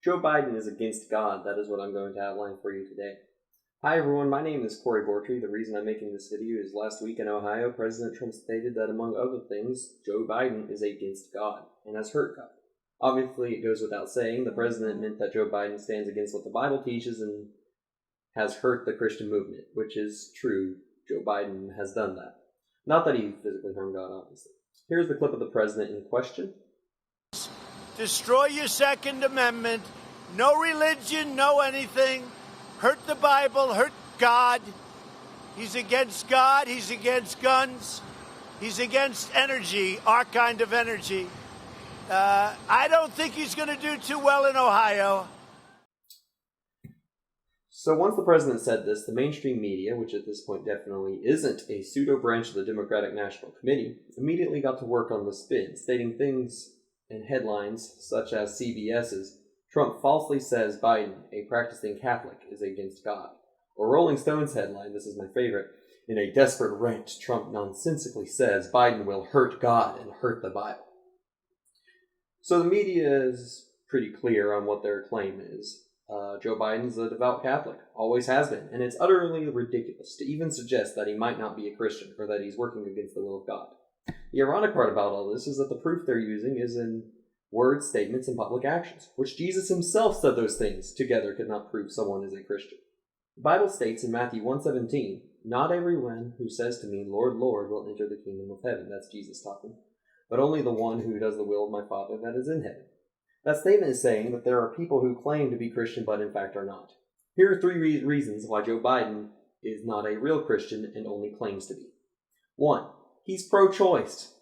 Joe Biden is against God. That is what I'm going to outline for you today. Hi everyone, my name is Corey Bortry. The reason I'm making this video is last week in Ohio, President Trump stated that among other things, Joe Biden is against God and has hurt God. Obviously, it goes without saying, the president meant that Joe Biden stands against what the Bible teaches and has hurt the Christian movement, which is true. Joe Biden has done that. Not that he physically harmed God, obviously. Here's the clip of the president in question. Destroy your Second Amendment. No religion, no anything. Hurt the Bible, hurt God. He's against God. He's against guns. He's against energy, our kind of energy. I don't think he's going to do too well in Ohio. So once the president said this, the mainstream media, which at this point definitely isn't a pseudo-branch of the Democratic National Committee, immediately got to work on the spin, stating things in headlines such as CBS's, "Trump falsely says Biden, a practicing Catholic, is against God." Or Rolling Stone's headline, this is my favorite, "In a desperate rant, Trump nonsensically says Biden will hurt God and hurt the Bible." So the media is pretty clear on what their claim is. Joe Biden's a devout Catholic, always has been, and it's utterly ridiculous to even suggest that he might not be a Christian or that he's working against the will of God. The ironic part about all this is that the proof they're using is in words, statements, and public actions, which Jesus himself said those things together could not prove someone is a Christian. The Bible states in Matthew 1:17, "Not everyone who says to me, 'Lord, Lord,' will enter the kingdom of heaven." That's Jesus talking. "But only the one who does the will of my Father that is in heaven." That statement is saying that there are people who claim to be Christian but in fact are not. Here are three reasons why Joe Biden is not a real Christian and only claims to be. 1. He's pro-choice.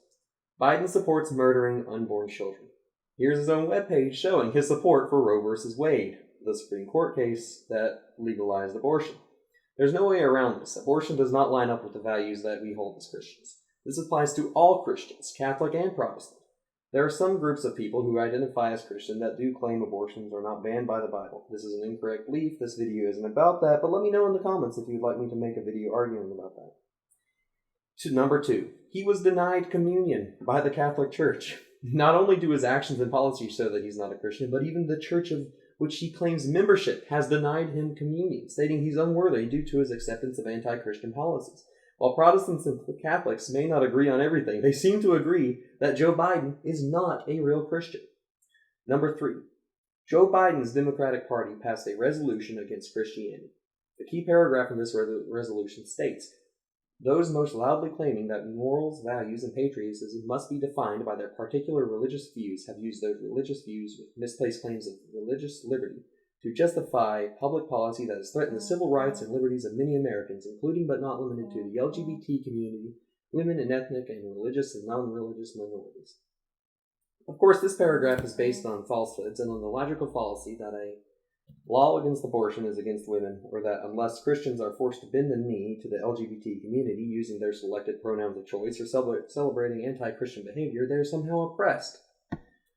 Biden supports murdering unborn children. Here's his own webpage showing his support for Roe v. Wade, the Supreme Court case that legalized abortion. There's no way around this. Abortion does not line up with the values that we hold as Christians. This applies to all Christians, Catholic and Protestant. There are some groups of people who identify as Christian that do claim abortions are not banned by the Bible. This is an incorrect belief. This video isn't about that, but let me know in the comments if you'd like me to make a video arguing about that. Number 2, he was denied communion by the Catholic Church. Not only do his actions and policies show that he's not a Christian, but even the church of which he claims membership has denied him communion, stating he's unworthy due to his acceptance of anti-Christian policies. While Protestants and Catholics may not agree on everything, they seem to agree that Joe Biden is not a real Christian. Number 3, Joe Biden's Democratic Party passed a resolution against Christianity. The key paragraph in this resolution states, "Those most loudly claiming that morals, values, and patriotism must be defined by their particular religious views have used those religious views with misplaced claims of religious liberty to justify public policy that has threatened the civil rights and liberties of many Americans, including but not limited to the LGBT community, women, and ethnic and religious and non-religious minorities." Of course, this paragraph is based on falsehoods and on the logical fallacy that a law against abortion is against women, or that unless Christians are forced to bend the knee to the LGBT community using their selected pronouns of choice or celebrating anti-Christian behavior, they are somehow oppressed.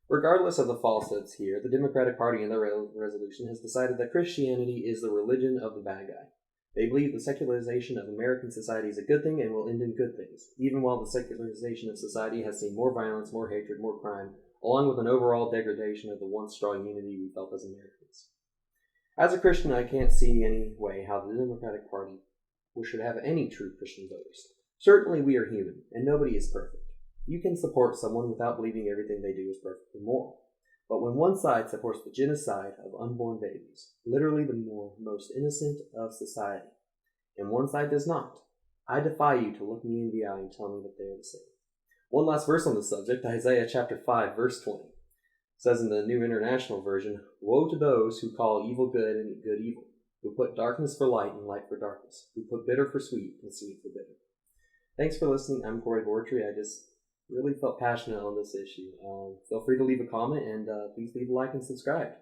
Regardless of the falsehoods here, the Democratic Party in their resolution has decided that Christianity is the religion of the bad guy. They believe the secularization of American society is a good thing and will end in good things, even while the secularization of society has seen more violence, more hatred, more crime, along with an overall degradation of the once strong unity we felt as Americans. As a Christian, I can't see any way how the Democratic Party should have any true Christian voters. Certainly we are human, and nobody is perfect. You can support someone without believing everything they do is perfectly moral. But when one side supports the genocide of unborn babies, literally the most innocent of society, and one side does not, I defy you to look me in the eye and tell me that they are the same. One last verse on the subject, Isaiah chapter 5, verse 20. It says in the New International Version, "Woe to those who call evil good and good evil, who put darkness for light and light for darkness, who put bitter for sweet and sweet for bitter." Thanks for listening. I'm Corey Bortry. I just really felt passionate on this issue. Feel free to leave a comment and please leave a like and subscribe.